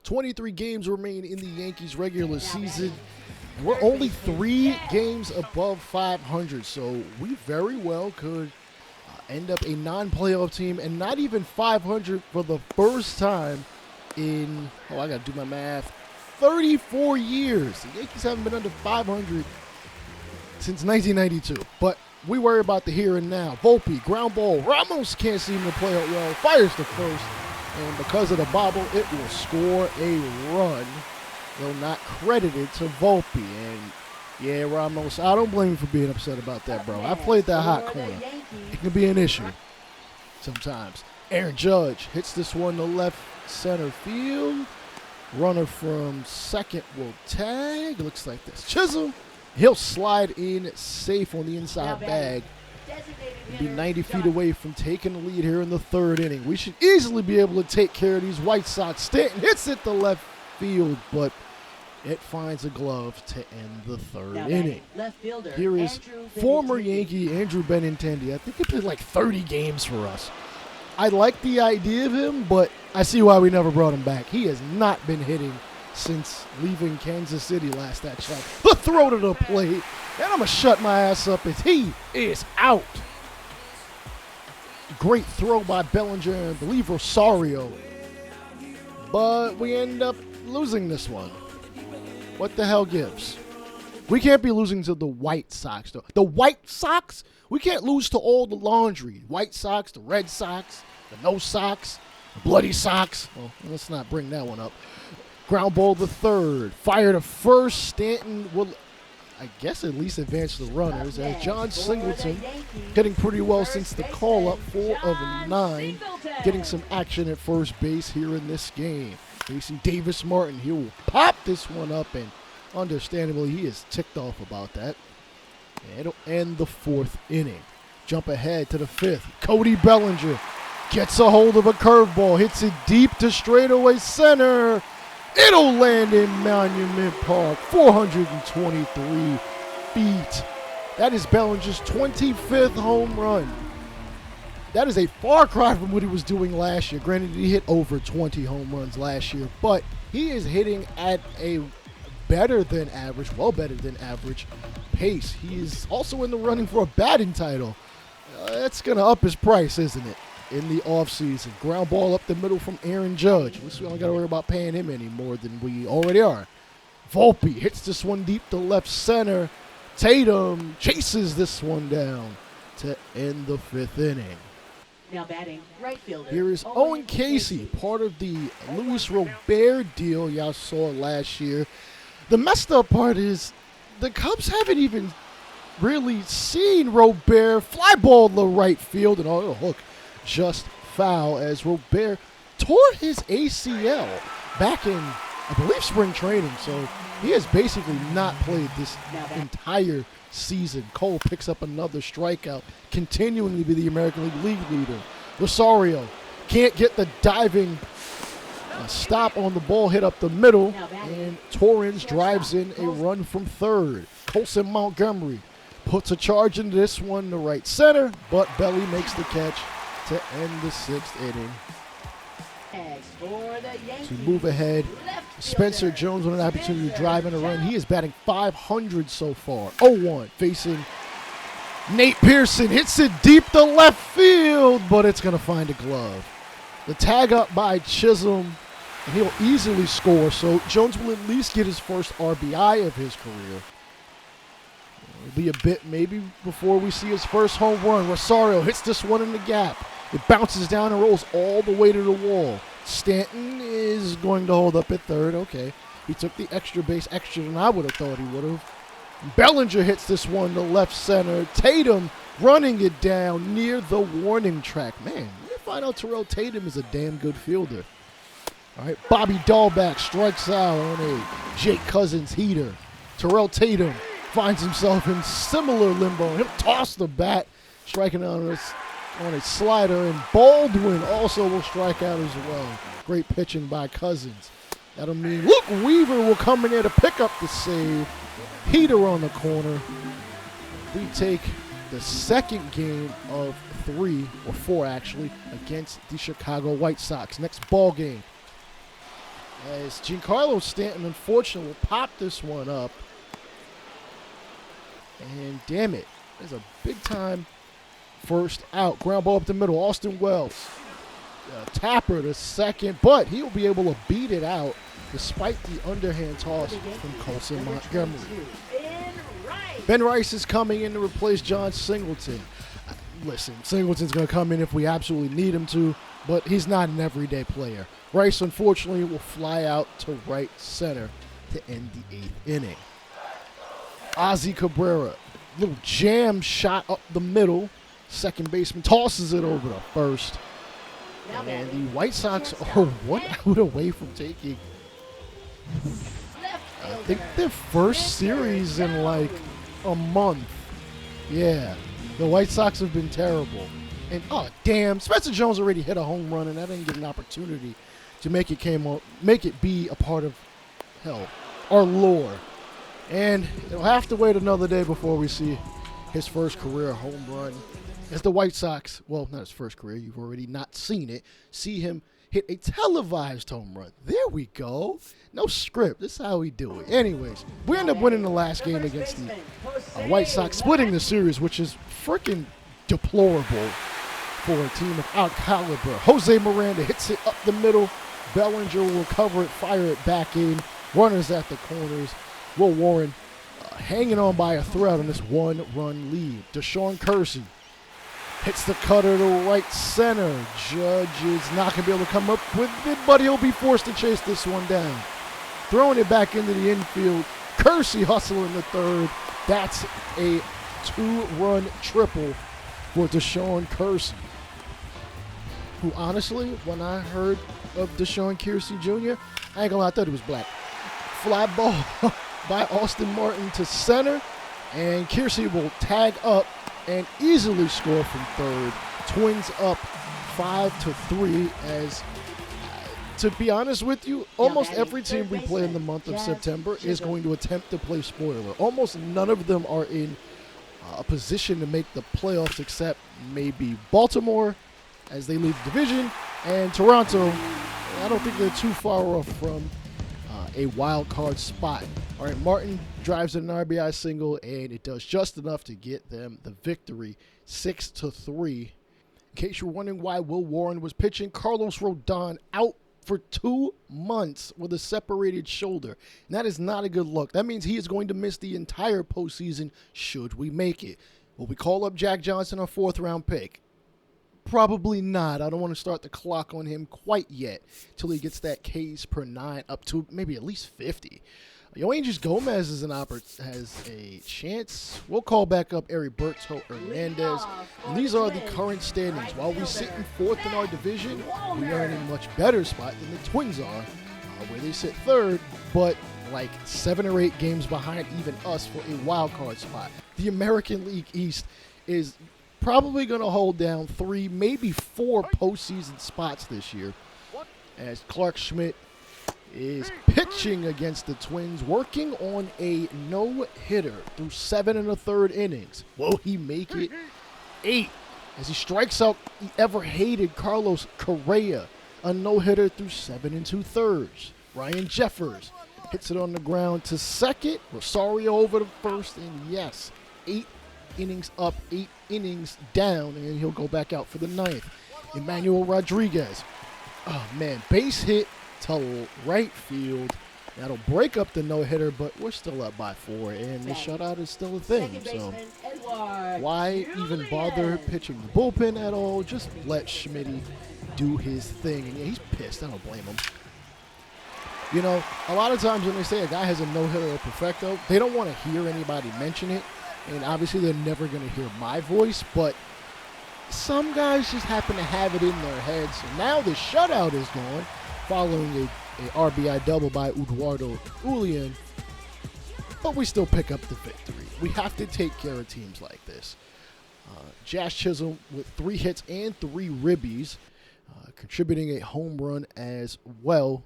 23 games remain in the Yankees regular season, and we're only 3 games above 500, so we very well could end up a non-playoff team and not even 500 for the first time in, I gotta do my math, 34 years. The Yankees haven't been under 500 since 1992, but we worry about the here and now. Volpe, ground ball. Ramos can't seem to play out well. Fires the first, and because of the bobble, it will score a run. Though not credited to Volpe. And yeah, Ramos, I don't blame you for being upset about that, bro. I played that hot corner. It can be an issue sometimes. Aaron Judge hits this one to left center field. Runner from second will tag. Looks like this. Chisholm. He'll slide in safe on the inside bag. He'll be 90 feet away from taking the lead here in the third inning. We should easily be able to take care of these White Sox. Stanton hits it to left field, but it finds a glove to end the third inning. Here is former Yankee Andrew Benintendi. I think he played like 30 games for us. I like the idea of him, but I see why we never brought him back. He has not been hitting since leaving Kansas City last that shot. The throw to the plate, and I'm going to shut my ass up as he is out. Great throw by Bellinger and I believe Rosario. But we end up losing this one. What the hell gives? We can't be losing to the White Sox, though. The White Sox? We can't lose to all the laundry. White Sox, the Red Sox, the No Sox, the Bloody Sox. Well, let's not bring that one up. Ground ball to third. Fire to first. Stanton will, I guess, at least advance the runners. As John Singleton, getting pretty well since the call-up, 4 of 9. Getting some action at first base here in this game. Facing Davis Martin. He will pop this one up, and understandably, he is ticked off about that. And it'll end the fourth inning. Jump ahead to the fifth. Cody Bellinger gets a hold of a curveball. Hits it deep to straightaway center. It'll land in Monument Park, 423 feet. That is Bellinger's 25th home run. That is a far cry from what he was doing last year. Granted, he hit over 20 home runs last year, but he is hitting at a better than average, well better than average pace. He is also in the running for a batting title. That's going to up his price, isn't it? In the offseason. Ground ball up the middle from Aaron Judge. At least we don't got to worry about paying him any more than we already are. Volpe hits this one deep to left center. Tatum chases this one down to end the fifth inning. Now batting, right fielder. Here is Owen Casey, part of the Luis Robert deal y'all saw last year. The messed up part is the Cubs haven't even really seen Robert fly ball to right field, and a hook just foul as Robert tore his ACL back in, I believe, spring training. So he has basically not played this entire season. Cole picks up another strikeout, continuing to be the American League leader. Rosario can't get the diving stop on the ball, hit up the middle, and Torrens drives in a run from third. Colson Montgomery puts a charge into this one to right center, but Belly makes the catch to end the sixth inning. To move ahead, Spencer Jones with an opportunity to drive in a run. He is batting 500 so far. 0-1 facing Nate Pearson. Hits it deep to left field, but it's going to find a glove. The tag up by Chisholm, and he'll easily score. So Jones will at least get his first RBI of his career. It'll be a bit maybe before we see his first home run. Rosario hits this one in the gap. It bounces down and rolls all the way to the wall. Stanton is going to hold up at third. Okay. He took the extra base extra than I would have thought he would have. Bellinger hits this one to left center. Tatum running it down near the warning track. Man, you find out Terrell Tatum is a damn good fielder. All right, Bobby Dahlback strikes out on a Jake Cousins heater. Terrell Tatum finds himself in similar limbo. He'll toss the bat, striking out on a slider, and Baldwin also will strike out as well. Great pitching by Cousins. That'll mean Luke Weaver will come in there to pick up the save. Heater on the corner. We take the second game of 3, or 4 actually, against the Chicago White Sox. Next ball game. as Giancarlo Stanton unfortunately will pop this one up. And damn it, there's a big time first out. Ground ball up the middle. Austin Wells. Tapper to second, but he'll be able to beat it out despite the underhand toss from Colson Montgomery. Ben Rice is coming in to replace John Singleton. Listen, Singleton's going to come in if we absolutely need him to, but he's not an everyday player. Rice, unfortunately, will fly out to right center to end the 8th inning. Ozzy Cabrera, little jam shot up the middle. Second baseman tosses it over to first. And the White Sox are 1 out away from taking, I think, their first series in like a month. Yeah, the White Sox have been terrible. And oh damn, Spencer Jones already hit a home run, and I didn't get an opportunity to make it be a part of our lore. And it'll have to wait another day before we see his first career home run. As the White Sox, well, not his first career, you've already not seen it, see him hit a televised home run. There we go. No script. This is how we do it. Anyways, we end up winning the last game against the White Sox, splitting the series, which is freaking deplorable for a team of our caliber. Jose Miranda hits it up the middle. Bellinger will cover it, fire it back in. Runners at the corners. Will Warren hanging on by a thread on this one-run lead. Deshaun Kersey hits the cutter to right center. Judge is not going to be able to come up with it, but he'll be forced to chase this one down. Throwing it back into the infield. Kersey hustling the third. That's a 2-run triple for Deshaun Kersey, who honestly, when I heard of Deshaun Kersey Jr., I ain't gonna lie, I thought he was black. Fly ball by Austin Martin to center, and Kersey will tag up and easily score from third. Twins up 5-3 as, to be honest with you, almost every team we play in the month of September is going to attempt to play spoiler. Almost none of them are in a position to make the playoffs except maybe Baltimore as they lead the division, and Toronto. I don't think they're too far off from a wild card spot. All right, Martin drives an RBI single, and it does just enough to get them the victory, 6-3. In case you're wondering why Will Warren was pitching, Carlos Rodon out for 2 months with a separated shoulder. And that is not a good look. That means he is going to miss the entire postseason should we make it. Will we call up Jack Johnson, a 4th-round pick? Probably not. I don't want to start the clock on him quite yet till he gets that Ks per 9 up to maybe at least 50. Yoenis Gomez has a chance. We'll call back up Heriberto Hernandez. And these are the current standings. While we sit in 4th in our division, we are in a much better spot than the Twins are, where they sit 3rd, but like 7 or 8 games behind even us for a wild card spot. The American League East is probably going to hold down 3, maybe 4 postseason spots this year, as Clark Schmidt is pitching against the Twins, working on a no-hitter through 7 1/3 innings. Will he make it 8 as he strikes out the ever-hated Carlos Correa, a no-hitter through 7 2/3. Ryan Jeffers hits it on the ground to second. Rosario over to first, and yes, 8 innings up, 8 innings down, and he'll go back out for the 9th. Emmanuel Rodriguez, oh man, base hit to right field. That'll break up the no-hitter, but we're still up by 4, and the shutout is still a thing. So why even bother pitching the bullpen at all? Just let Schmitty do his thing. And yeah, he's pissed. I don't blame him. You know, a lot of times when they say a guy has a no-hitter or perfecto, they don't want to hear anybody mention it. And obviously they're never going to hear my voice, but some guys just happen to have it in their heads. So now the shutout is gone, following a RBI double by Eduardo Julian. But we still pick up the victory. We have to take care of teams like this. Josh Chisholm with 3 hits and 3 ribbies, contributing a home run as well.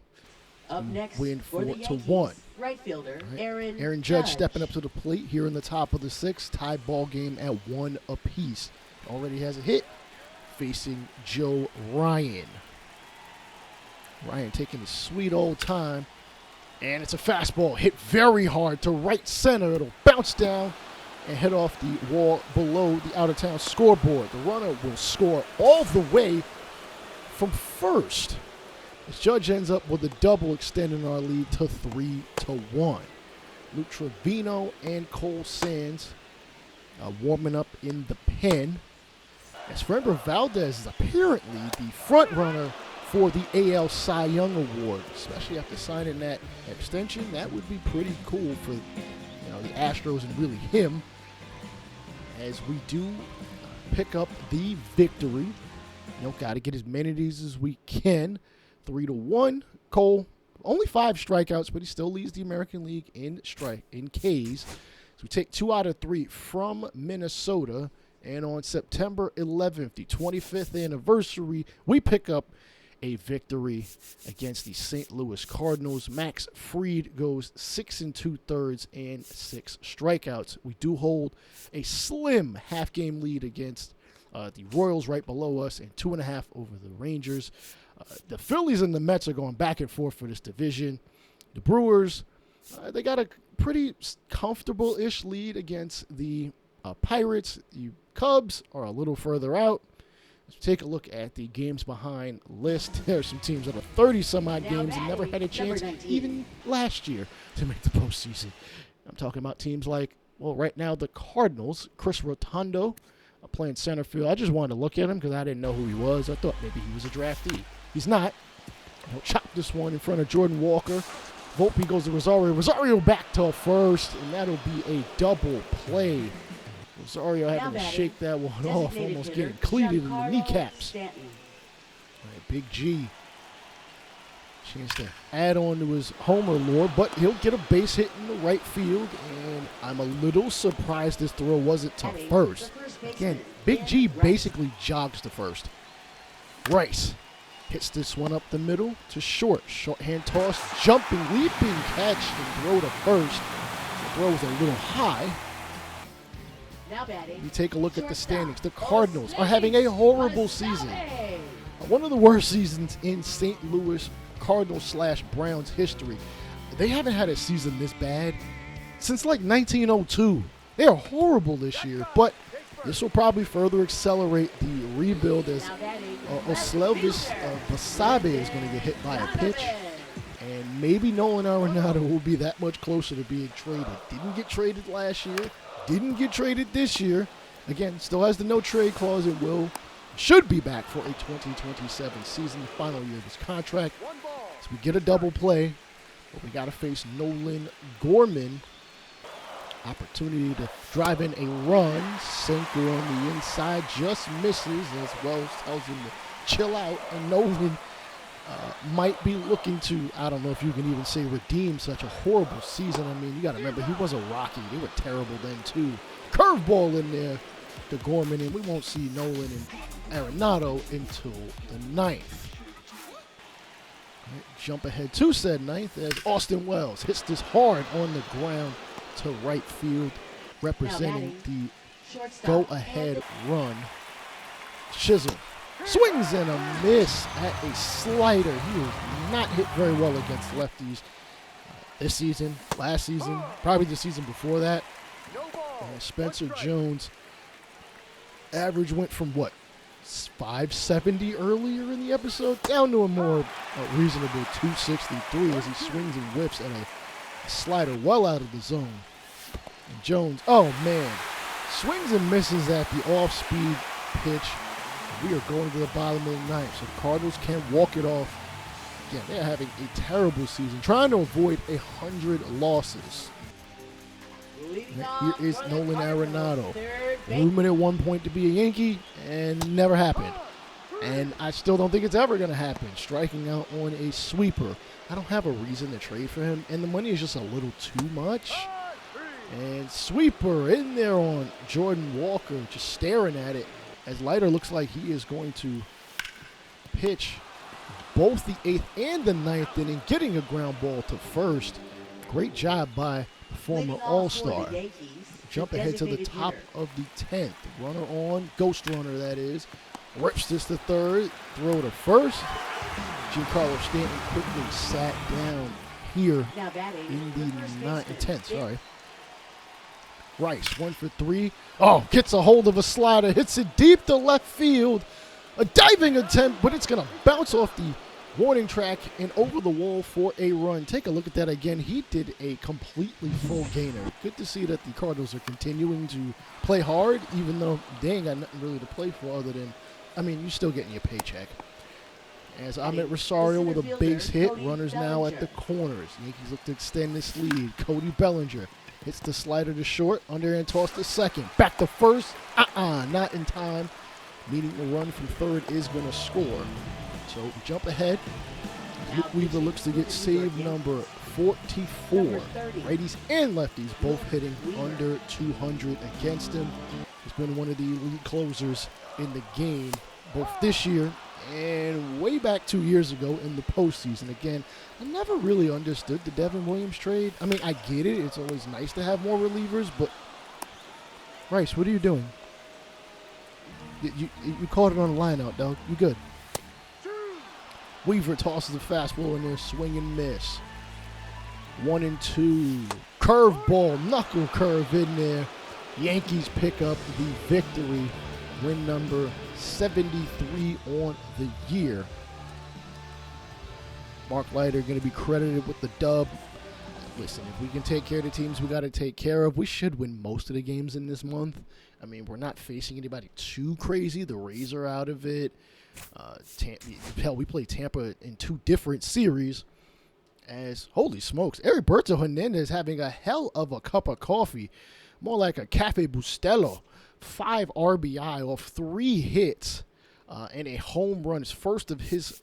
Up next win for the 4-1. Yankees, right fielder Right. Aaron Judge stepping up to the plate here in the top of the 6th. Tie ball game at 1 apiece. Already has a hit facing Joe Ryan. Ryan taking his sweet old time. And it's a fastball hit very hard to right center. It'll bounce down and hit off the wall below the out-of-town scoreboard. The runner will score all the way from first. As Judge ends up with a double, extending our lead to 3-1. Luke Trevino and Cole Sands warming up in the pen. As Framber Valdez is apparently the front runner for the AL Cy Young Award, especially after signing that extension. That would be pretty cool for the Astros and really him. As we do pick up the victory, got to get as many of these as we can. 3-1. Cole, only 5 strikeouts, but he still leads the American League in Ks. So we take 2 out of 3 from Minnesota. And on September 11th, the 25th anniversary, we pick up a victory against the St. Louis Cardinals. Max Fried goes 6 2/3 and 6 strikeouts. We do hold a slim half-game lead against the Royals right below us, and 2.5 over the Rangers. The Phillies and the Mets are going back and forth for this division. The Brewers, they got a pretty comfortable-ish lead against the Pirates. The Cubs are a little further out. Let's take a look at the games behind list. There are some teams that are 30-some-odd games and never had a chance, even last year, to make the postseason. I'm talking about teams like, right now, the Cardinals. Chris Rotundo playing center field. I just wanted to look at him because I didn't know who he was. I thought maybe he was a draftee. He's not. He'll chop this one in front of Jordan Walker. Volpe goes to Rosario. Rosario back to first, and that'll be a double play. Rosario having to shake that one off, almost getting cleated in the kneecaps. All right, Big G. Chance to add on to his homer lore, but he'll get a base hit in the right field, and I'm a little surprised this throw wasn't to first. Again, Big G basically jogs to first. Rice hits this one up the middle to short. Shorthand toss, jumping, leaping catch, and throw to first. The throw was a little high. We take a look at the standings. The Cardinals are having a horrible season. One of the worst seasons in St. Louis Cardinals/Browns history. They haven't had a season this bad since like 1902. They are horrible this year, but this will probably further accelerate the rebuild as Oslelvis Basabe is going to get hit by a pitch. And maybe Nolan Arenado will be that much closer to being traded. Didn't get traded last year. Didn't get traded this year. Again, still has the no trade clause and should be back for a 2027 season, the final year of his contract. So we get a double play, but we got to face Nolan Gorman. Opportunity to drive in a run. Sinker on the inside just misses, as Wells tells him to chill out. And Nolan might be looking to, I don't know if you can even say redeem such a horrible season. I mean, you got to remember, he was a Rocky. They were terrible then, too. Curveball in there to Gorman, and we won't see Nolan and Arenado until the 9th. Right, jump ahead to said 9th as Austin Wells hits this hard on the ground to right field, representing the go-ahead run. Chisholm swings and a miss at a slider. He is not hit very well against lefties this season, last season, probably the season before that. Spencer Jones average went from 570 earlier in the episode down to a more reasonable 263 as he swings and whips at a slider well out of the zone. And Jones, oh man, swings and misses at the off-speed pitch. We are going to the bottom of the 9th, so the Cardinals can't walk it off. Again, they're having a terrible season, trying to avoid 100 losses. Here is Nolan Arenado, rumored at one point to be a Yankee, and never happened. And I still don't think it's ever going to happen, striking out on a sweeper. I don't have a reason to trade for him, and the money is just a little too much. And sweeper in there on Jordan Walker, just staring at it, as Leiter looks like he is going to pitch both the 8th and the 9th inning, getting a ground ball to first. Great job by the former All-Star. Jump ahead to the top of the 10th. Runner on, ghost runner that is. Rips this to third, throw to first. Giancarlo Stanton quickly sat down here Now batting. in the first 10th. baseman, Sorry. Rice, 1 for 3. Oh, gets a hold of a slider, hits it deep to left field. A diving attempt, but it's going to bounce off the warning track and over the wall for a run. Take a look at that again. He did a completely full gainer. Good to see that the Cardinals are continuing to play hard, even though they ain't got nothing really to play for other than, I mean, you're still getting your paycheck. As Ahmed Rosario with a base hit, runners now at the corners. Yankees look to extend this lead. Cody Bellinger hits the slider to short, underhand toss to second. Back to first, not in time. Meaning the run from third is going to score. So we jump ahead. Luke Weaver looks to get save number 44. Righties and lefties both hitting under 200 against him. He's been one of the elite closers in the game, both this year and way back 2 years ago in the postseason. Again, I never really understood the Devin Williams trade. I mean, I get it. It's always nice to have more relievers, but Rice, what are you doing? You caught it on the line out, dog. You good. Weaver tosses a fastball in there, swing and miss. 1-2. Curveball, knuckle curve in there. Yankees pick up the victory. Win number 73 on the year. Mark Leiter going to be credited with the dub. Listen, if we can take care of the teams we got to take care of, we should win most of the games in this month. I mean, we're not facing anybody too crazy. The Rays are out of it. Hell, we played Tampa in 2 different series. As, holy smokes, Heriberto Hernandez having a hell of a cup of coffee. More like a Cafe Bustelo. 5 RBI off 3 hits and a home run. His first of his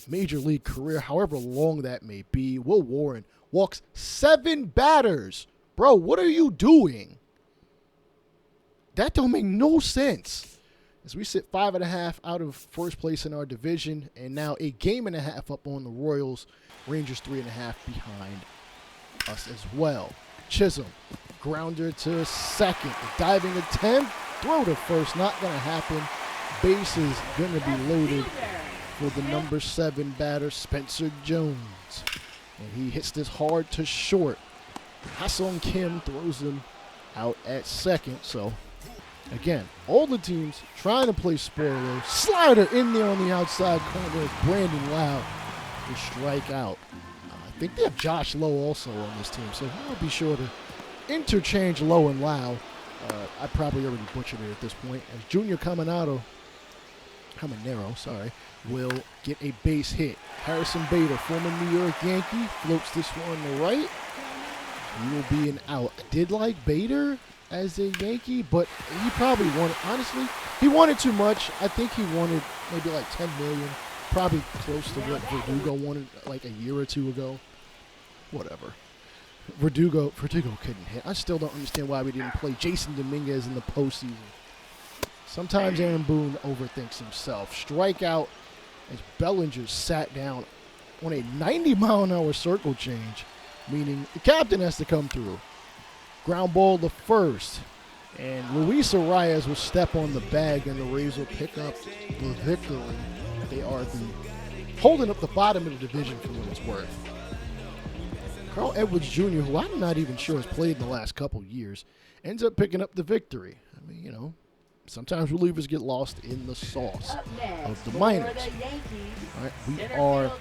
major league career, however long that may be. Will Warren walks 7 batters. Bro, what are you doing? That don't make no sense. As we sit 5.5 out of first place in our division, and now a game and a half up on the Royals. Rangers 3.5 behind us as well. Chisholm, grounder to second. The diving attempt, throw to first, not going to happen. Bases going to be loaded for the number 7 batter, Spencer Jones. And he hits this hard to short. Ha-Seong Kim throws him out at second. So, again, all the teams trying to play spoiler. Slider in there on the outside corner. Brandon Lau to strike out. I think they have Josh Lowe also on this team, so we'll be sure to interchange Lowe and Lau. I probably already butchered it at this point. As Junior Caminero, will get a base hit. Harrison Bader, former New York Yankee, floats this one to right. He will be an out. I did like Bader as a Yankee, but he probably wanted, honestly, he wanted too much. I think he wanted maybe like $10 million, probably close to what Verdugo wanted like a year or two ago. Whatever. Verdugo couldn't hit. I still don't understand why we didn't play Jasson Dominguez in the postseason. Sometimes Aaron Boone overthinks himself. Strikeout as Bellinger sat down on a 90-mile-an-hour circle change, meaning the captain has to come through. Ground ball to first. And Luis Arias will step on the bag, and the Rays will pick up the victory. They are holding up the bottom of the division for what it's worth. Carl Edwards Jr., who I'm not even sure has played in the last couple years, ends up picking up the victory. I mean, you know, sometimes relievers get lost in the sauce of the minors. All right, we are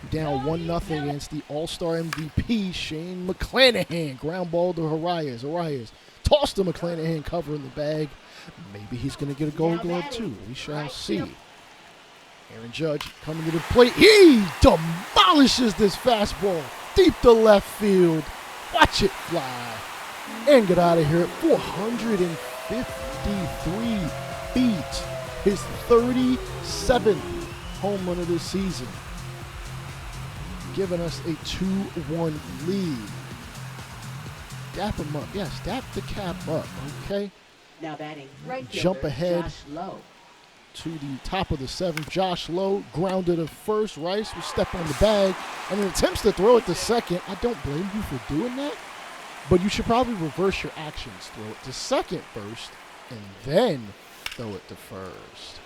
down 1-0 against the All-Star MVP, Shane McClanahan. Ground ball to Arias. Arias tossed to McClanahan, covering the bag. Maybe he's going to get a Gold Glove, too. We shall see. Aaron Judge coming to the plate. He demolishes this fastball deep to left field. Watch it fly. And get out of here at 453 feet. His 37th home run of the season. Giving us a 2-1 lead. Dap him up. Yes, dap the cap up, okay? Now batting right fielder, Jump ahead Josh Lowe. to the top of the 7th. Josh Lowe grounded to first. Rice will step on the bag and attempts to throw it to second. I don't blame you for doing that, but you should probably reverse your actions. Throw it to second first and then throw it to first.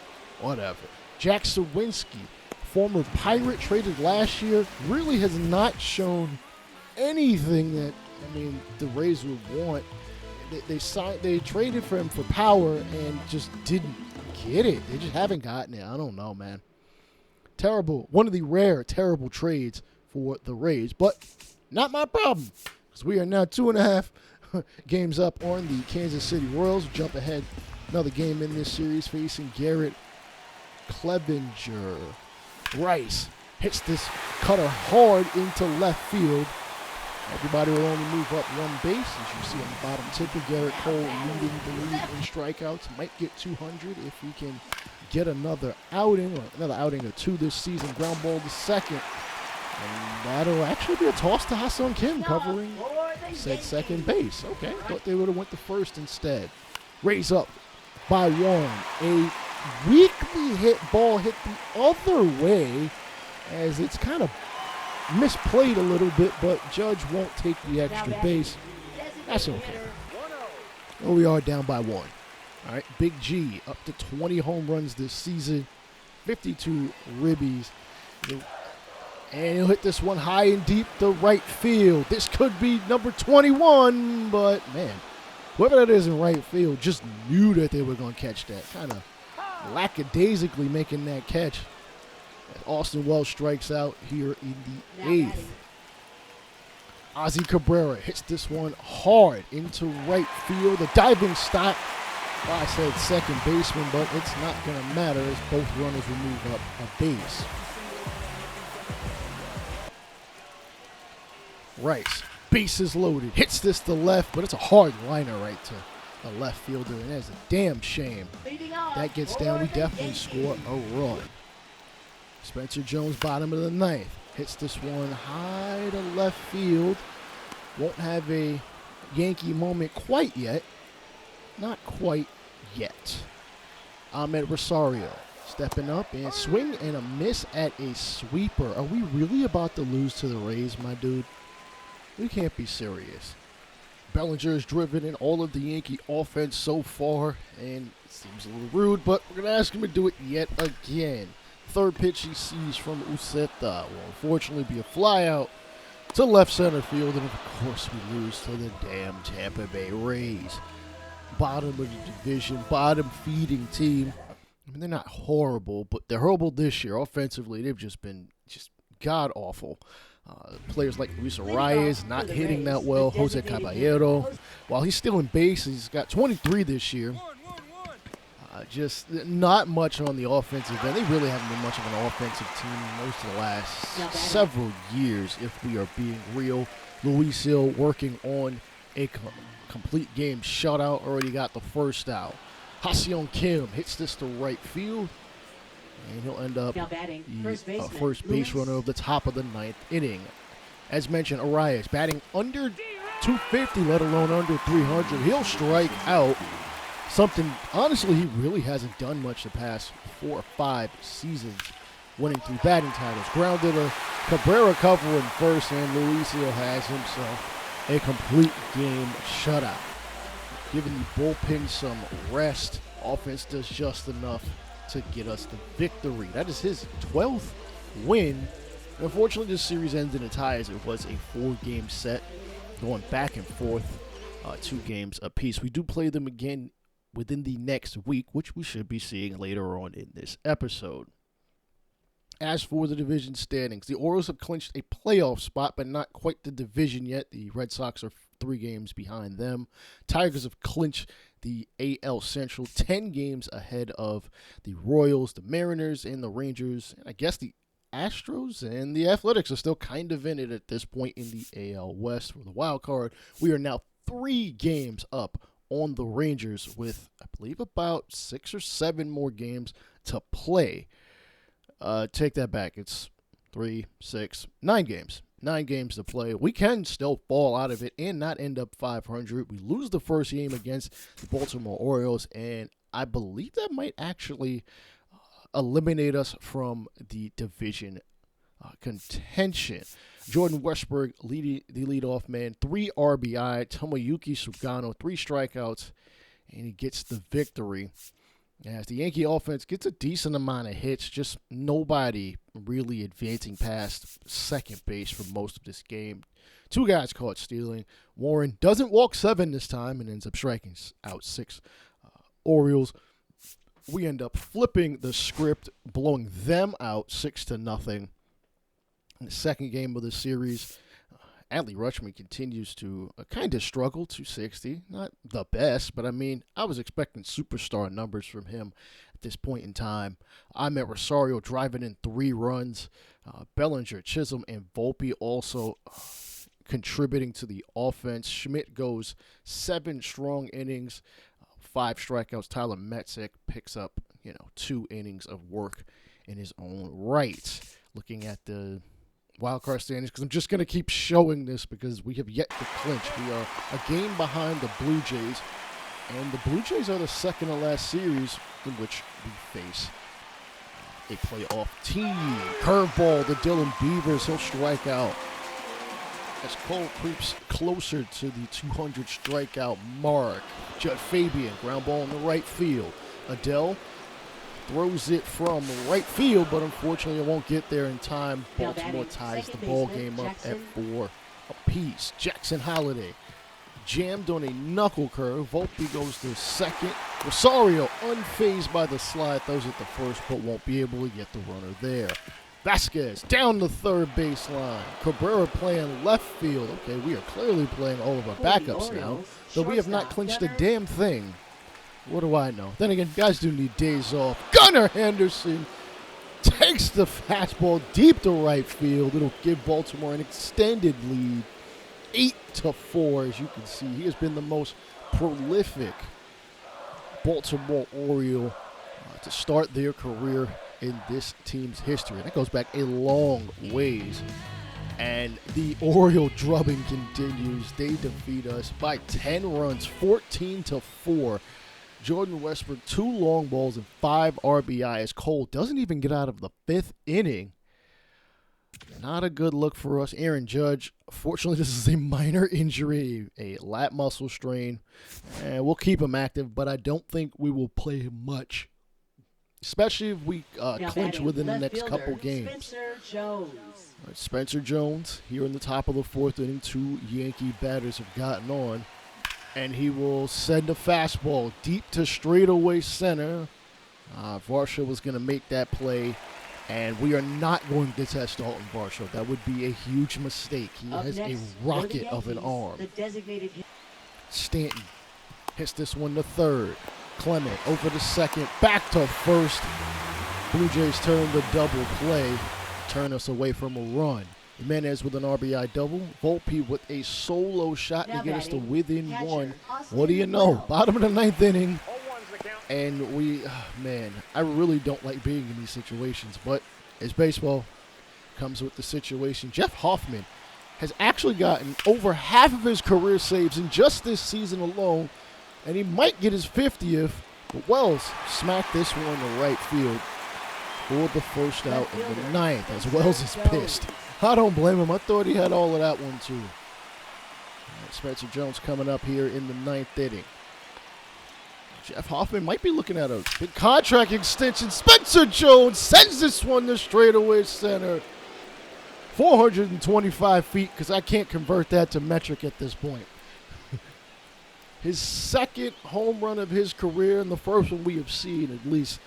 Whatever. Jack Sawinski former Pirate traded last year, really has not shown anything that, I mean, the Rays would want. They traded for him for power and just didn't get it. They just haven't gotten it. I don't know, man. Terrible. One of the rare terrible trades for the Rays, but not my problem, because we are now 2.5 games up on the Kansas City Royals. Jump ahead another game in this series facing Garrett Clevenger. Rice hits this cutter hard into left field. Everybody will only move up one base. As you see on the bottom tip of Garrett Cole leading the league in strikeouts. Might get 200 if he can get another outing or two this season. Ground ball to second. And that'll actually be a toss to Jasson Kim covering said second base. Okay, thought they would have went to first instead. Rays up by one. A weakly hit ball hit the other way as it's kind of misplayed a little bit, but Judge won't take the extra base. That's okay. Well, we are down by one. All right, Big G up to 20 home runs this season, 52 ribbies. And he'll hit this one high and deep to right field. This could be number 21, but man, whoever that is in right field just knew that they were going to catch that. Kind of lackadaisically making that catch. Austin Wells strikes out here in the 8th. Ozzy Cabrera hits this one hard into right field. A diving stop by said second baseman, but it's not going to matter as both runners will move up a base. Rice, bases loaded, hits this to left, but it's a hard liner right to the left fielder, and that's a damn shame. That gets down, we definitely score a run. Spencer Jones, bottom of the 9th, hits this one high to left field. Won't have a Yankee moment quite yet. Not quite yet. Ahmed Rosario stepping up and swing and a miss at a sweeper. Are we really about to lose to the Rays, my dude? We can't be serious. Bellinger has driven in all of the Yankee offense so far, and it seems a little rude, but we're going to ask him to do it yet again. Third pitch he sees from Uceta will unfortunately be a flyout to left center field, and of course we lose to the damn Tampa Bay Rays. Bottom of the division, bottom feeding team. I mean, they're not horrible, but they're horrible this year. Offensively, they've just been god-awful. Players like Luis Arias not hitting that well. Jose Caballero, while he's still in base, he's got 23 this year. Just not much on the offensive end. They really haven't been much of an offensive team most of the last several years, if we are being real. Luis Hill working on a complete game shutout, already got the first out. Jasson Kim hits this to right field, and he'll end up the first base runner of the top of the 9th inning. As mentioned, Arias batting under 250, let alone under 300. He'll strike out. Something, honestly, he really hasn't done much the past 4 or 5 seasons, winning 3 batting titles. Grounded a Cabrera cover in first, and Luisio has himself a complete game shutout. Giving the bullpen some rest. Offense does just enough to get us the victory. That is his 12th win. Unfortunately, this series ends in a tie as it was a 4-game set, going back and forth, 2 games apiece. We do play them again within the next week, which we should be seeing later on in this episode. As for the division standings, the Orioles have clinched a playoff spot, but not quite the division yet. The Red Sox are 3 games behind them. Tigers have clinched the AL Central, 10 games ahead of the Royals, the Mariners, and the Rangers. And I guess the Astros and the Athletics are still kind of in it at this point in the AL West for the wild card. We are now 3 games up on the Rangers with, I believe, about 6 or 7 more games to play. Take that back. It's 3, 6, 9 games. 9 games to play. We can still fall out of it and not end up 500. We lose the first game against the Baltimore Orioles, and I believe that might actually eliminate us from the division contention. Jordan Westberg leading the leadoff man, 3 RBI. Tomoyuki Sugano, 3 strikeouts, and he gets the victory. As the Yankee offense gets a decent amount of hits, just nobody really advancing past second base for most of this game. 2 guys caught stealing. Warren doesn't walk 7 this time and ends up striking out 6 Orioles. We end up flipping the script, blowing them out 6-0. In the second game of the series, Adley Rutschman continues to kind of struggle. 260, not the best, but I mean, I was expecting superstar numbers from him at this point in time. I'm at Rosario driving in 3 runs. Bellinger, Chisholm, and Volpe also contributing to the offense. Schmidt goes 7 strong innings, 5 strikeouts. Tyler Metzek picks up, 2 innings of work in his own right. Looking at the wildcard standings, because I'm just going to keep showing this because we have yet to clinch. We are a game behind the Blue Jays, and the Blue Jays are the second to last series in which we face a playoff team. Curveball to Dylan Beavers. He'll strike out as Cole creeps closer to the 200 strikeout mark. Judd Fabian, ground ball in the right field. Adele throws it from right field, but unfortunately it won't get there in time. Baltimore ties the ball game up at 4 apiece. Jackson Holliday jammed on a knuckle curve. Volpe goes to second. Rosario, unfazed by the slide, throws it to first, but won't be able to get the runner there. Vasquez down the third baseline. Cabrera playing left field. Okay, we are clearly playing all of our backups now, though we have not clinched a damn thing. What do I know? Then again, guys do need days off. Gunnar Henderson takes the fastball deep to right field. It'll give Baltimore an extended lead, 8-4. As you can see, he has been the most prolific Baltimore Oriole to start their career in this team's history. That goes back a long ways. And the Oriole drubbing continues. They defeat us by 10 runs, 14-4. Jordan Westbrook, 2 long balls and 5 RBI as Cole doesn't even get out of the 5th inning. Not a good look for us. Aaron Judge, fortunately, this is a minor injury, a lat muscle strain. And we'll keep him active, but I don't think we will play him much, especially if we clinch within the next couple games. Spencer Jones here in the top of the 4th inning. 2 Yankee batters have gotten on. And he will send a fastball deep to straightaway center. Varsho was going to make that play, and we are not going to test Dalton Varsho. That would be a huge mistake. He has a rocket of an arm. Stanton hits this one to third. Clement over to second, back to first. Blue Jays turn the double play, turn us away from a run. Jimenez with an RBI double. Volpe with a solo shot to get us to within 1. What do you know? Bottom of the 9th inning. And we, man, I really don't like being in these situations, but as baseball comes with the situation. Jeff Hoffman has actually gotten over half of his career saves in just this season alone, and he might get his 50th, but Wells smacked this one to right field for the first out in the 9th, as Wells is pissed. I don't blame him. I thought he had all of that one, too. Spencer Jones coming up here in the 9th inning. Jeff Hoffman might be looking at a big contract extension. Spencer Jones sends this one to straightaway center. 425 feet, because I can't convert that to metric at this point. His 2nd home run of his career, and the first one we have seen, at least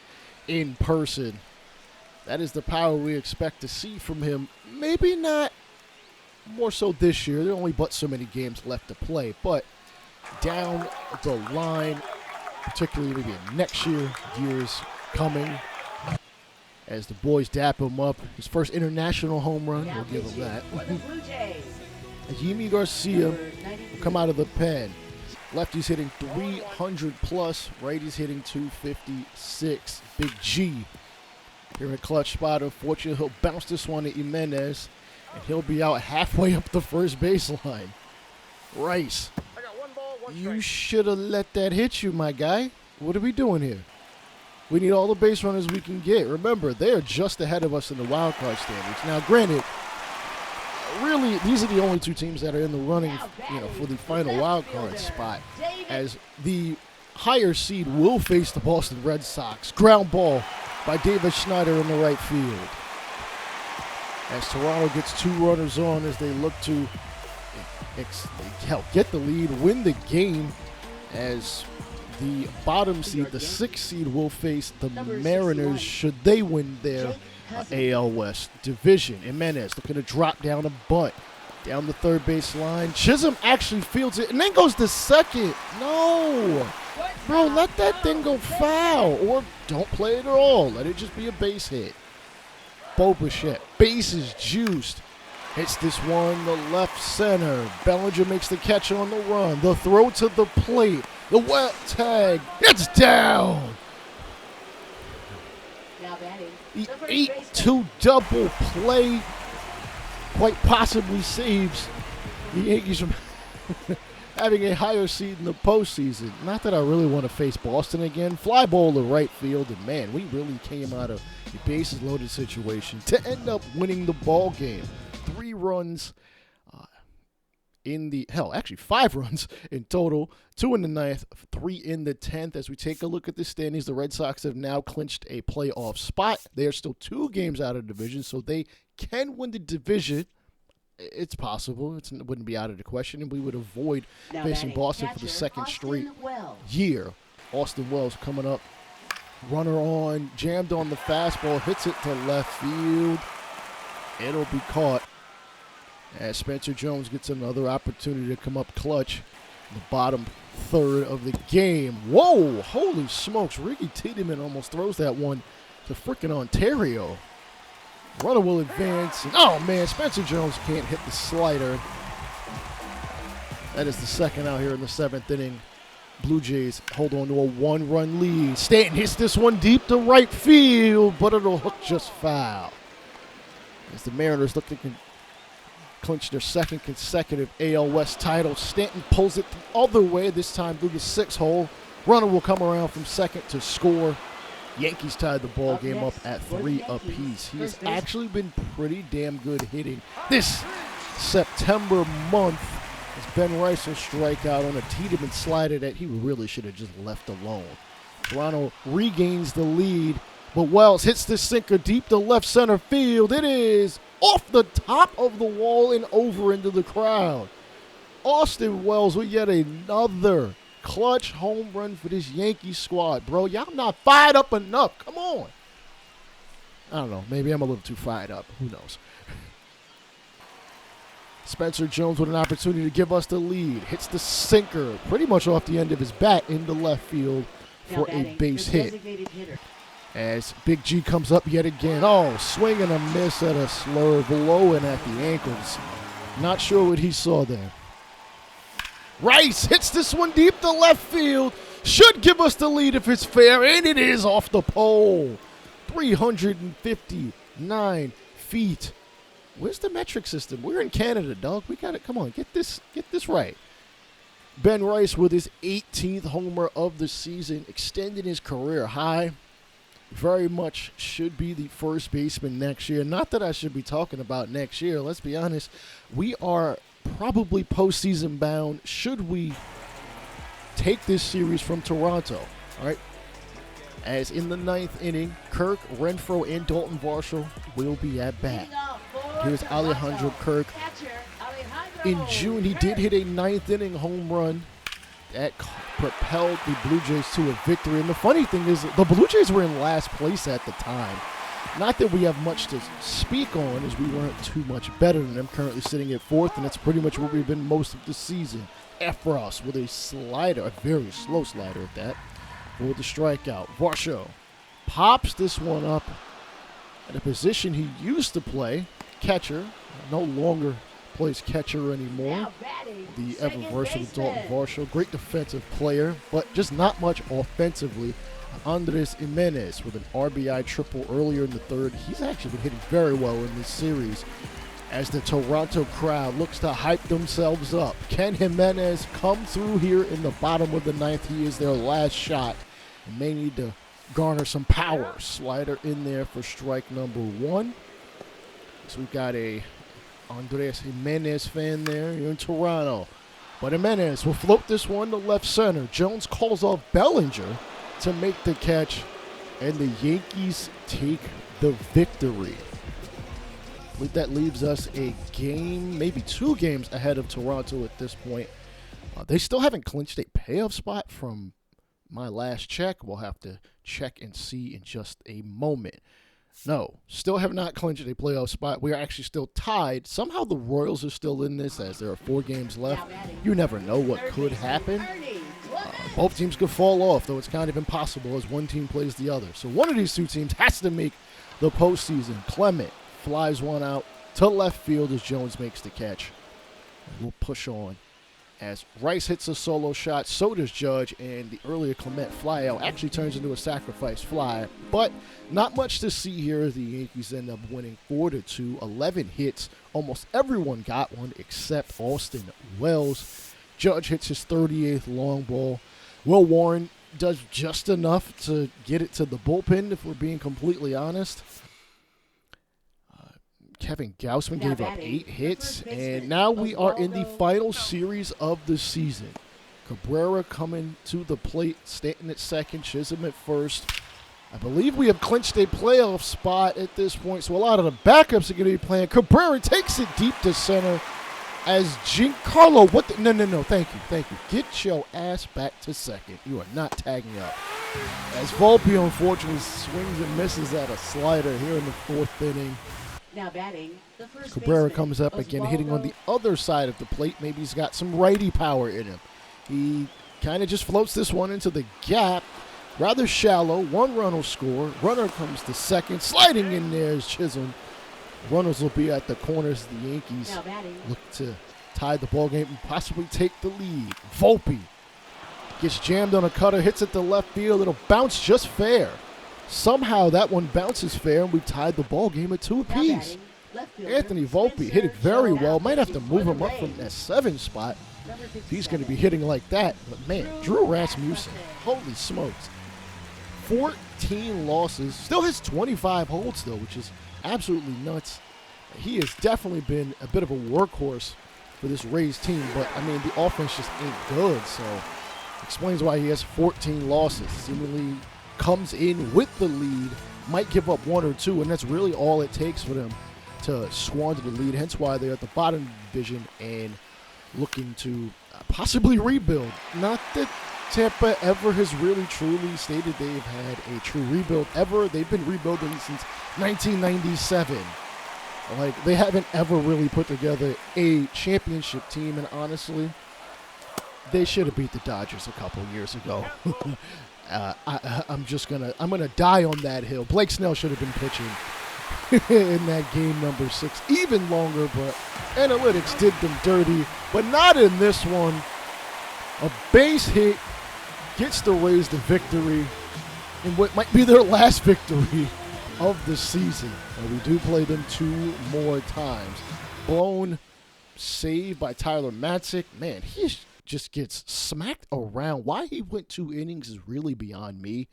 in person. That is the power we expect to see from him. Maybe not more so this year. There are only but so many games left to play. But down the line, particularly maybe next year, years coming, as the boys dap him up. His first international home run, we'll give him that. Yimi Garcia will come out of the pen. Lefty's hitting 300 plus. Righty's hitting 256. Big G here in clutch spot. Unfortunately, he'll bounce this one to Jimenez, and he'll be out halfway up the first baseline. Rice, you should have let that hit you, my guy. What are we doing here? We need all the base runners we can get. Remember, they are just ahead of us in the wild card standings. Now, granted, really, these are the only 2 teams that are in the running, for the final wild card spot. As the higher seed will face the Boston Red Sox. Ground ball by David Schneider in the right field. As Toronto gets 2 runners on as they look to get the lead, win the game, as the bottom seed, the 6th seed, will face the Mariners should they win their AL West division. Jimenez looking to drop down a bunt down the third base line. Chisholm actually fields it and then goes to second. No! Bro, let that thing go foul, or don't play it at all. Let it just be a base hit. Bo Bichette, bases juiced. Hits this one to left center. Bellinger makes the catch on the run. The throw to the plate. The wet tag. It's down. Now batting. The 8-2 double play quite possibly saves the Yankees from having a higher seed in the postseason. Not that I really want to face Boston again. Fly ball to right field, and man, we really came out of a bases loaded situation to end up winning the ball game. 3 runs in the, actually 5 runs in total. 2 in the 9th, 3 in the 10th. As we take a look at the standings, the Red Sox have now clinched a playoff spot. They are still 2 games out of the division, so they can win the division. It's possible. It wouldn't be out of the question, and we would avoid facing Boston for the second straight year. Austin Wells coming up. Runner on, jammed on the fastball, hits it to left field. It'll be caught as Spencer Jones gets another opportunity to come up clutch in the bottom third of the game. Whoa, holy smokes. Ricky Tiedemann almost throws that one to frickin' Ontario. Runner will advance. And, oh, man, Spencer Jones can't hit the slider. That is the second out here in the 7th inning. Blue Jays hold on to a 1-run lead. Stanton hits this one deep to right field, but it'll hook just foul. As the Mariners look to clinch their 2nd consecutive AL West title, Stanton pulls it the other way, this time through the 6th hole. Runner will come around from second to score. Yankees tied the ball game up at 3 apiece. He has actually been pretty damn good hitting this September month, as Ben Rice will strike out on a Tiedemann slider that he really should have just left alone. Toronto regains the lead, but Wells hits the sinker deep to left center field. It is off the top of the wall and over into the crowd. Austin Wells with yet another clutch home run for this Yankees squad. Bro, y'all not fired up enough. Come on. I don't know. Maybe I'm a little too fired up. Who knows? Spencer Jones with an opportunity to give us the lead. Hits the sinker pretty much off the end of his bat into left field for a base hit. As Big G comes up yet again. Oh, swing and a miss at a slurve low and at the ankles. Not sure what he saw there. Rice hits this one deep to left field. Should give us the lead if it's fair, and it is off the pole. 359 feet. Where's the metric system? We're in Canada, dog. We got it. Come on, get this right. Ben Rice with his 18th homer of the season, extending his career high. Very much should be the first baseman next year. Not that I should be talking about next year. Let's be honest. We are probably postseason bound should we take this series from Toronto. All right. As in the 9th inning, Kirk, Renfroe, and Dalton Varsho will be at bat. Here's Alejandro Kirk. In June, he did hit a 9th inning home run that propelled the Blue Jays to a victory. And the funny thing is, the Blue Jays were in last place at the time. Not that we have much to speak on, as we weren't too much better than them, currently sitting at 4th, and that's pretty much where we've been most of the season. Efros with a slider, a very slow slider at that, for the strikeout. Varsho pops this one up at a position he used to play, catcher, no longer plays catcher anymore. The ever-versatile Dalton Varsho, great defensive player, but just not much offensively. Andres Jimenez with an RBI triple earlier in the 3rd. He's actually been hitting very well in this series as the Toronto crowd looks to hype themselves up. Can Jimenez come through here in the bottom of the 9th? He is their last shot and may need to garner some power. Slider in there for strike number 1. So we've got a Andres Jimenez fan there. You're in Toronto. But Jimenez will float this one to left center. Jones calls off Bellinger to make the catch, and the Yankees take the victory. I believe that leaves us a game, maybe 2 games ahead of Toronto at this point. They still haven't clinched a playoff spot from my last check. We'll have to check and see in just a moment. No, still have not clinched a playoff spot. We are actually still tied. Somehow the Royals are still in this as there are 4 games left. You never know what could happen. Both teams could fall off, though it's kind of impossible as one team plays the other. So one of these 2 teams has to make the postseason. Clement flies one out to left field as Jones makes the catch. And we'll push on as Rice hits a solo shot, so does Judge, and the earlier Clement flyout actually turns into a sacrifice fly. But not much to see here. The Yankees end up winning 4-2, 11 hits. Almost everyone got one except Austin Wells. Judge hits his 38th long ball. Will Warren does just enough to get it to the bullpen, if we're being completely honest. Kevin Gausman gave up 8 hits, and now we are in the final series of the season. Cabrera coming to the plate, Stanton at second, Chisholm at first. I believe we have clinched a playoff spot at this point, so a lot of the backups are going to be playing. Cabrera takes it deep to center as Giancarlo, no, thank you. Get your ass back to second. You are not tagging up. As Volpe unfortunately swings and misses at a slider here in the 4th inning. Now batting, the first Cabrera baseman, comes up again, hitting on the other side of the plate. Maybe he's got some righty power in him. He kind of just floats this one into the gap. Rather shallow. 1 run will score. Runner comes to second. Sliding in there is Chisholm. Runners will be at the corners. The Yankees look to tie the ball game and possibly take the lead. Volpe gets jammed on a cutter, hits it to left field. It'll bounce just fair. Somehow that one bounces fair, and we've tied the ball game at 2 apiece. Anthony Volpe hit it very well. Might have to move him up from that 7 spot if he's going to be hitting like that. But, man, Drew Rasmussen, holy smokes. 14 losses. Still has 25 holds, though, which is absolutely nuts. He has definitely been a bit of a workhorse for this Rays team. But, I mean, the offense just ain't good. So, explains why he has 14 losses. Seemingly comes in with the lead, might give up 1 or 2, and that's really all it takes for them to squander the lead. Hence why they're at the bottom of the division and looking to possibly rebuild. Not that Tampa ever has really truly stated they've had a true rebuild ever. They've been rebuilding since 1997. Like, they haven't ever really put together a championship team, and honestly, they should have beat the Dodgers a couple years ago. I'm gonna die on that hill. Blake Snell should have been pitching in that game number 6 even longer, but analytics did them dirty. But not in this one. A base hit gets the Rays the victory in what might be their last victory of the season. And we do play them 2 more times. Blown save by Tyler Matzik. Man, he's just gets smacked around. Why he went 2 innings is really beyond me.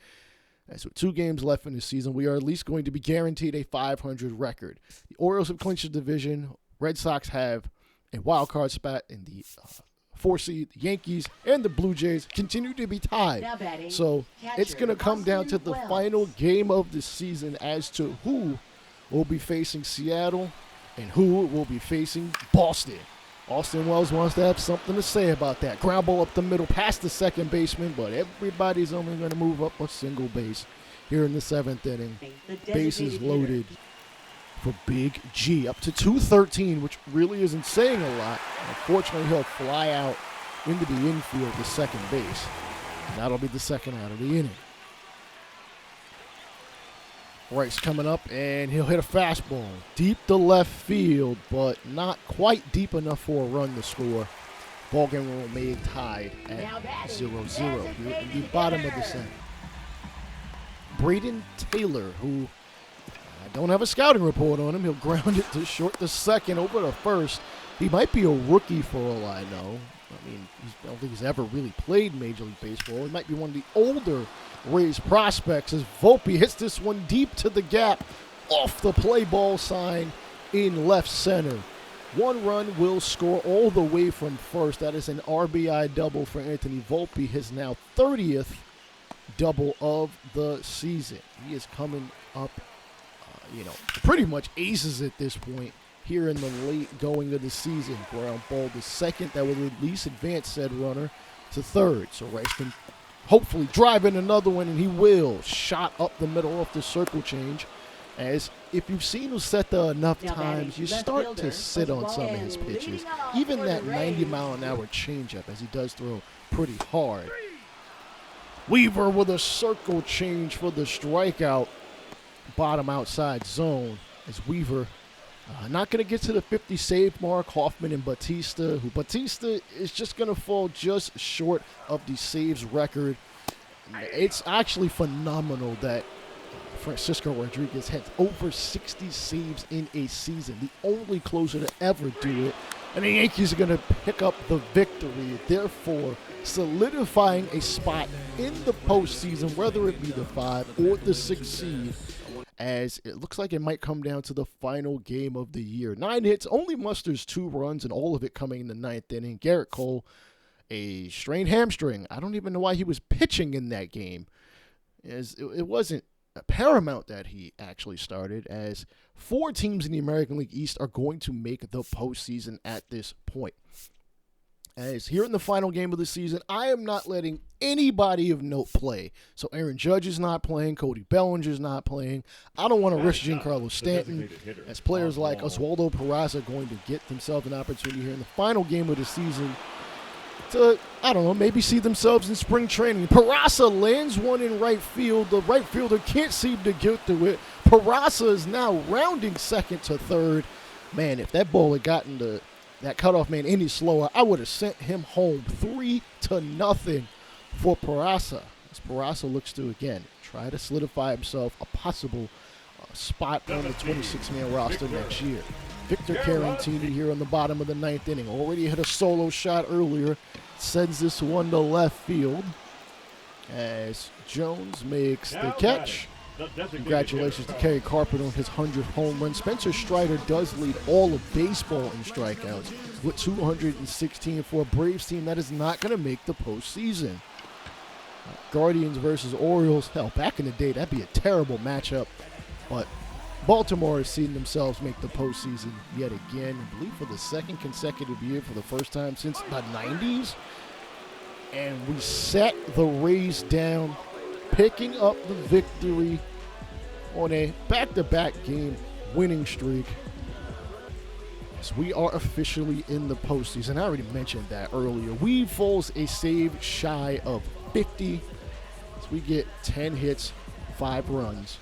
And so 2 games left in the season. We are at least going to be guaranteed a 500 record. The Orioles have clinched the division. Red Sox have a wild card spot in the 4 seed. The Yankees and the Blue Jays continue to be tied. So it's going to come down to the final game of the season as to who will be facing Seattle and who will be facing Boston. Austin Wells wants to have something to say about that. Ground ball up the middle past the second baseman, but everybody's only going to move up a single base here in the 7th inning. Bases loaded for Big G. Up to 213, which really isn't saying a lot. Unfortunately, he'll fly out into the infield to second base. And that'll be the second out of the inning. Rice coming up, and he'll hit a fastball deep to left field, but not quite deep enough for a run to score. Ball game will remain tied at 0-0 here in the bottom of the 7th. Braden Taylor, who I don't have a scouting report on him. He'll ground it to short to second, over to first. He might be a rookie for all I know. I mean, I don't think he's ever really played Major League Baseball. He might be one of the older Rays prospects as Volpe hits this one deep to the gap off the play ball sign in left center. One run will score all the way from first. That is an RBI double for Anthony Volpe, his now 30th double of the season. He is coming up, pretty much aces at this point here in the late going of the season. Ground ball to second. That would at least advance said runner to third. So Rice can hopefully drive in another one, and he will. Shot up the middle off the circle change. As if you've seen Uceta enough times, you start to sit on some of his pitches. Even that 90-mile-an-hour changeup, as he does throw pretty hard. Weaver with a circle change for the strikeout. Bottom outside zone as Weaver not going to get to the 50 save mark. Hoffman and Batista, who Batista is just going to fall just short of the saves record. It's actually phenomenal that Francisco Rodriguez had over 60 saves in a season, the only closer to ever do it. And the Yankees are going to pick up the victory, therefore solidifying a spot in the postseason, whether it be the 5 or the 6 seed, as it looks like it might come down to the final game of the year. 9 hits, only musters 2 runs, and all of it coming in the 9th inning. Garrett Cole, a strained hamstring. I don't even know why he was pitching in that game, as it wasn't paramount that he actually started, as 4 teams in the American League East are going to make the postseason at this point. As here in the final game of the season, I am not letting anybody of note play. So Aaron Judge is not playing. Cody Bellinger's not playing. I don't want to risk Giancarlo Stanton, as players like Oswaldo Peraza are going to get themselves an opportunity here in the final game of the season to, maybe see themselves in spring training. Peraza lands one in right field. The right fielder can't seem to get to it. Peraza is now rounding second to third. Man, if that ball had gotten to that cutoff man any slower, I would have sent him home 3-0 for Peraza. As Peraza looks to, again, try to solidify himself a possible spot on the 26-man roster next year. Victor Caratini here on the bottom of the 9th inning. Already hit a solo shot earlier. Sends this one to left field as Jones makes the catch. Congratulations to Kerry Carpenter on his 100th home run. Spencer Strider does lead all of baseball in strikeouts with 216 for a Braves team that is not going to make the postseason. Guardians versus Orioles. Hell, back in the day, that'd be a terrible matchup. But Baltimore has seen themselves make the postseason yet again, I believe for the 2nd consecutive year for the first time since the 90s. And we set the Rays down, picking up the victory on a back-to-back game winning streak. Yes, we are officially in the postseason. I already mentioned that earlier. We falls a save shy of 50. So we get 10 hits, 5 runs.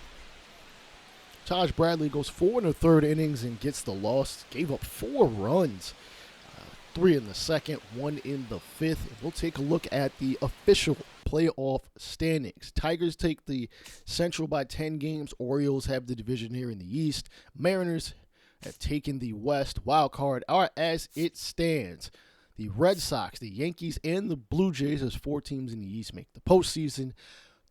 Taj Bradley goes 4 1/3 innings and gets the loss. Gave up 4 runs. 3 in the 2nd, 1 in the 5th. We'll take a look at the official playoff standings. Tigers take the Central by 10 games. Orioles have the division here in the East. Mariners have taken the West. Wild card are as it stands. The Red Sox, the Yankees, and the Blue Jays, as 4 teams in the East, make the postseason.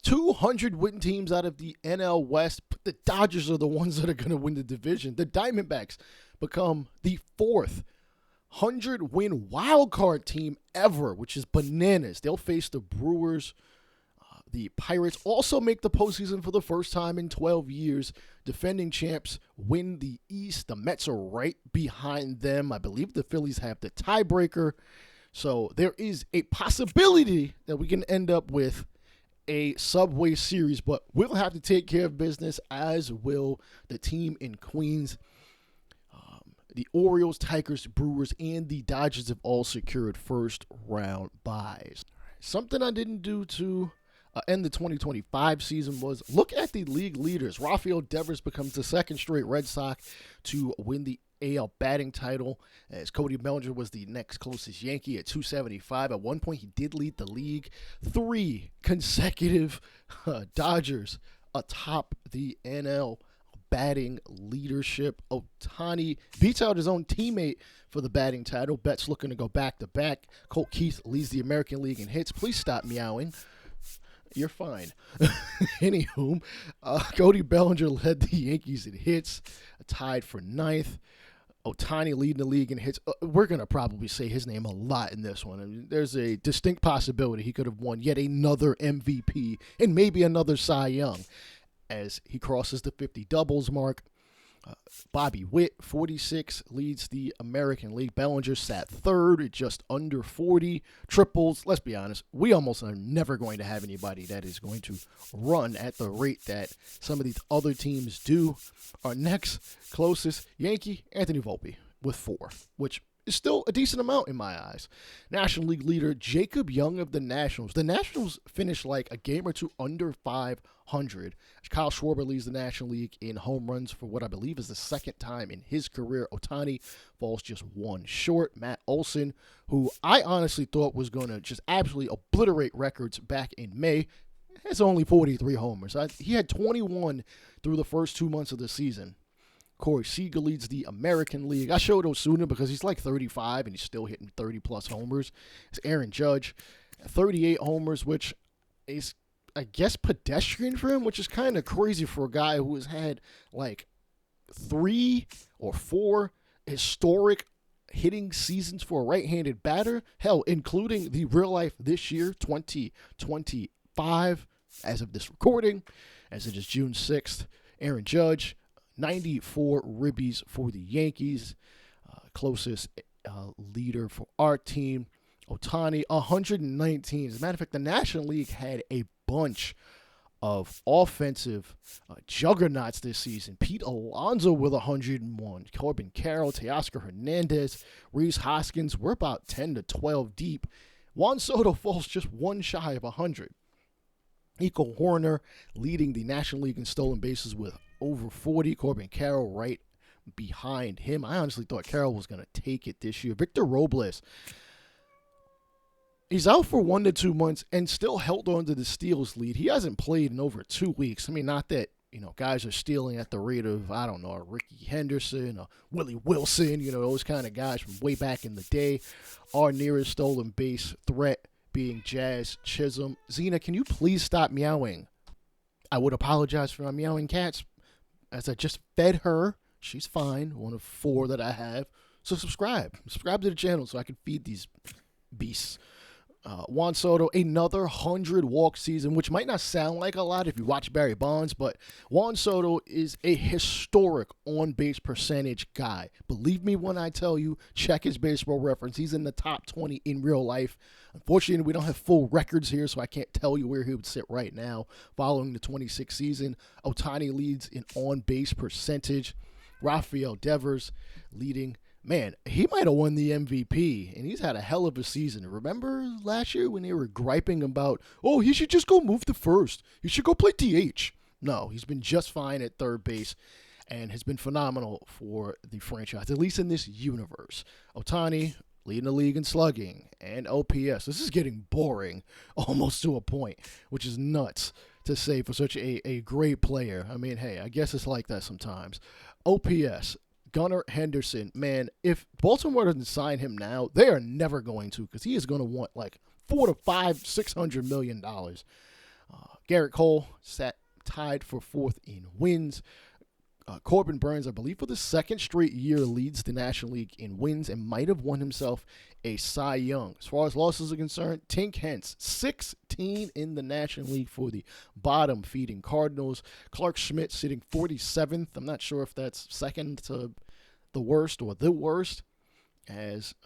200 win teams out of the NL West, but the Dodgers are the ones that are going to win the division. The Diamondbacks become the 4th 100-win wild card team ever, which is bananas. They'll face the Brewers. The Pirates also make the postseason for the first time in 12 years. Defending champs win the East. The Mets are right behind them. I believe the Phillies have the tiebreaker. So there is a possibility that we can end up with a Subway Series, but we'll have to take care of business, as will the team in Queens. The Orioles, Tigers, Brewers, and the Dodgers have all secured first-round byes. Something I didn't do to end the 2025 season was look at the league leaders. Rafael Devers becomes the 2nd straight Red Sox to win the AL batting title, as Cody Bellinger was the next closest Yankee at 275. At one point, he did lead the league. 3 consecutive Dodgers atop the NL batting leadership. Ohtani beats out his own teammate for the batting title. Betts looking to go back-to-back. Colt Keith leads the American League in hits. Please stop meowing. You're fine. Anywho, Cody Bellinger led the Yankees in hits, tied for 9th. Ohtani leading the league in hits. We're going to probably say his name a lot in this one. I mean, there's a distinct possibility he could have won yet another MVP and maybe another Cy Young as he crosses the 50 doubles mark. Bobby Witt, 46, leads the American League. Bellinger sat third at just under 40 triples. Let's be honest, we almost are never going to have anybody that is going to run at the rate that some of these other teams do. Our next closest Yankee, Anthony Volpe, with 4, which is still a decent amount in my eyes. National League leader Jacob Young of the Nationals. The Nationals finished like a game or two under 500. Kyle Schwarber leads the National League in home runs for what I believe is the second time in his career. Ohtani falls just 1 short. Matt Olson, who I honestly thought was going to just absolutely obliterate records back in May, has only 43 homers. He had 21 through the first 2 months of the season. Corey Seager leads the American League. I showed Osuna because he's like 35 and he's still hitting 30-plus homers. It's Aaron Judge, 38 homers, which is, I guess, pedestrian for him, which is kind of crazy for a guy who has had like 3 or 4 historic hitting seasons for a right-handed batter. Hell, including the real life this year, 2025, as of this recording, as it is June 6th. Aaron Judge, 94 ribbies for the Yankees. Closest leader for our team, Ohtani, 119. As a matter of fact, the National League had a bunch of offensive juggernauts this season. Pete Alonso with 101. Corbin Carroll, Teoscar Hernandez, Rhys Hoskins. We're about 10 to 12 deep. Juan Soto falls just 1 shy of 100. Nico Horner leading the National League in stolen bases with over 40. Corbin Carroll right behind him. I honestly thought Carroll was going to take it this year. Victor Robles, he's out for 1 to 2 months and still held on to the steals lead. He hasn't played in over 2 weeks. I mean, not that, guys are stealing at the rate of, I don't know, a Ricky Henderson, a Willie Wilson, those kind of guys from way back in the day. Our nearest stolen base threat being Jazz Chisholm. Xena, can you please stop meowing? I would apologize for my meowing cats, as I just fed her. She's fine, one of 4 that I have. So subscribe to the channel so I can feed these beasts. Juan Soto, another 100-walk season, which might not sound like a lot if you watch Barry Bonds, but Juan Soto is a historic on-base percentage guy. Believe me when I tell you, check his baseball reference. He's in the top 20 in real life. Unfortunately, we don't have full records here, so I can't tell you where he would sit right now following the 26th season. Ohtani leads in on-base percentage. Rafael Devers leading. Man, he might have won the MVP, and he's had a hell of a season. Remember last year when they were griping about, oh, he should just go move to first. He should go play DH. No, he's been just fine at third base and has been phenomenal for the franchise, at least in this universe. Ohtani leading the league in slugging and OPS. This is getting boring almost to a point, which is nuts to say for such a great player. I mean, hey, I guess it's like that sometimes. OPS. Gunnar Henderson, man, if Baltimore doesn't sign him now, they are never going to, because he is going to want like $400 to $600 million. Garrett Cole sat tied for 4th in wins. Corbin Burns, I believe for the 2nd straight year, leads the National League in wins and might have won himself a Cy Young. As far as losses are concerned, Tink Hence, 16 in the National League for the bottom-feeding Cardinals. Clark Schmidt sitting 47th. I'm not sure if that's second to the worst or the worst, as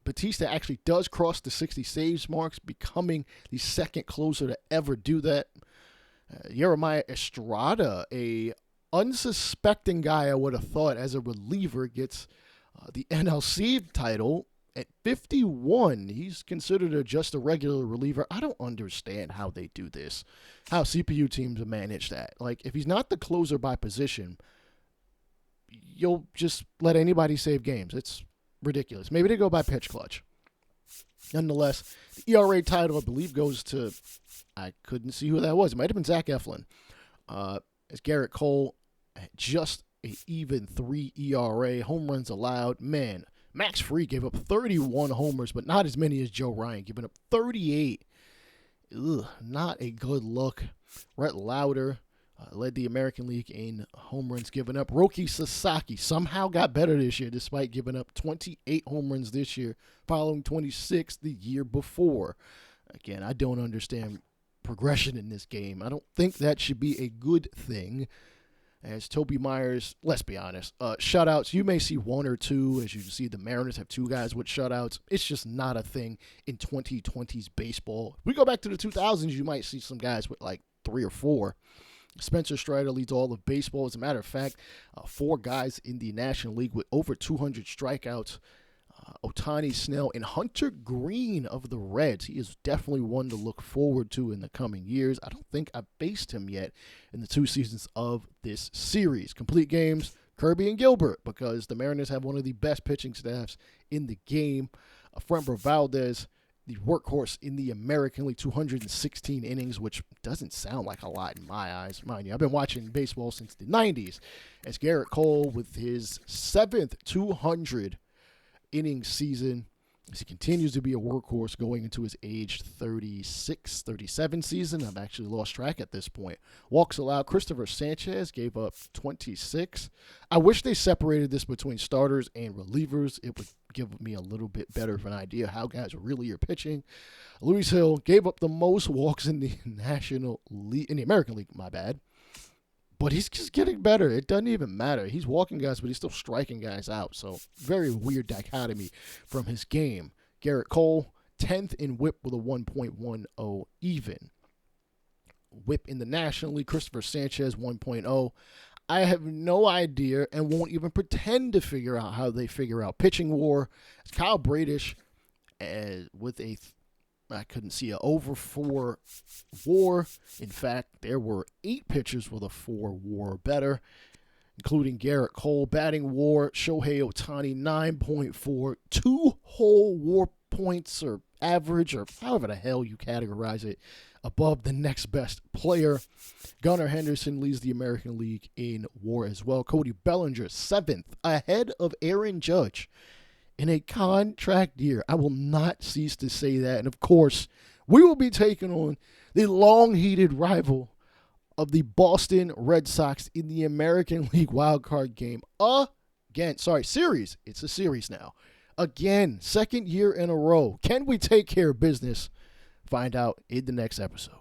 Batista actually does cross the 60 saves marks, becoming the 2nd closer to ever do that. Jeremiah Estrada, a unsuspecting guy I would have thought as a reliever, gets the NLC title at 51. He's considered just a regular reliever. I don't understand how they do this, how CPU teams manage that. Like, if he's not the closer by position, you'll just let anybody save games. It's ridiculous. Maybe they go by pitch clutch. Nonetheless, the ERA title, I believe, goes to, I couldn't see who that was. It might have been Zach Eflin. As Garrett Cole, just an even 3 ERA, home runs allowed. Man, Max Fried gave up 31 homers, but not as many as Joe Ryan, giving up 38. Ugh, not a good look. Rhett Lauder Led the American League in home runs given up. Roki Sasaki somehow got better this year despite giving up 28 home runs this year, following 26 the year before. Again, I don't understand progression in this game. I don't think that should be a good thing. As Toby Myers, let's be honest, shutouts, you may see one or two. As you can see, the Mariners have two guys with shutouts. It's just not a thing in 2020s baseball. If we go back to the 2000s, you might see some guys with like 3 or 4. Spencer Strider leads all of baseball. As a matter of fact, 4 guys in the National League with over 200 strikeouts. Ohtani, Snell, and Hunter Green of the Reds. He is definitely one to look forward to in the coming years. I don't think I've faced him yet in the 2 seasons of this series. Complete games, Kirby and Gilbert, because the Mariners have one of the best pitching staffs in the game. Framber Valdez, the workhorse in the American League, 216 innings, which doesn't sound like a lot in my eyes. Mind you, I've been watching baseball since the 90s. As Garrett Cole with his 7th 200 inning season, as he continues to be a workhorse going into his age 36, 37 season. I've actually lost track at this point. Walks allowed. Christopher Sanchez gave up 26. I wish they separated this between starters and relievers. It would give me a little bit better of an idea how guys really are pitching. Luis Hill gave up the most walks in the National League, in the American League, my bad. But he's just getting better. It doesn't even matter. He's walking guys, but he's still striking guys out. So very weird dichotomy from his game. Garrett Cole, 10th in whip with a 1.10 even. Whip in the National League, Christopher Sanchez, 1.0. I have no idea and won't even pretend to figure out how they figure out pitching WAR. It's Kyle Bradish with a I couldn't see an over 4 WAR. In fact, there were 8 pitchers with a 4 WAR or better, including Garrett Cole. Batting WAR, Shohei Ohtani, 9.4. 2 whole WAR points or average, or however the hell you categorize it, above the next best player. Gunnar Henderson leads the American League in WAR as well. Cody Bellinger, 7th, ahead of Aaron Judge. In a contract year. I will not cease to say that. And, of course, we will be taking on the long-heated rival of the Boston Red Sox in the American League wildcard game again. Series. It's a series now. Again, 2nd year in a row. Can we take care of business? Find out in the next episode.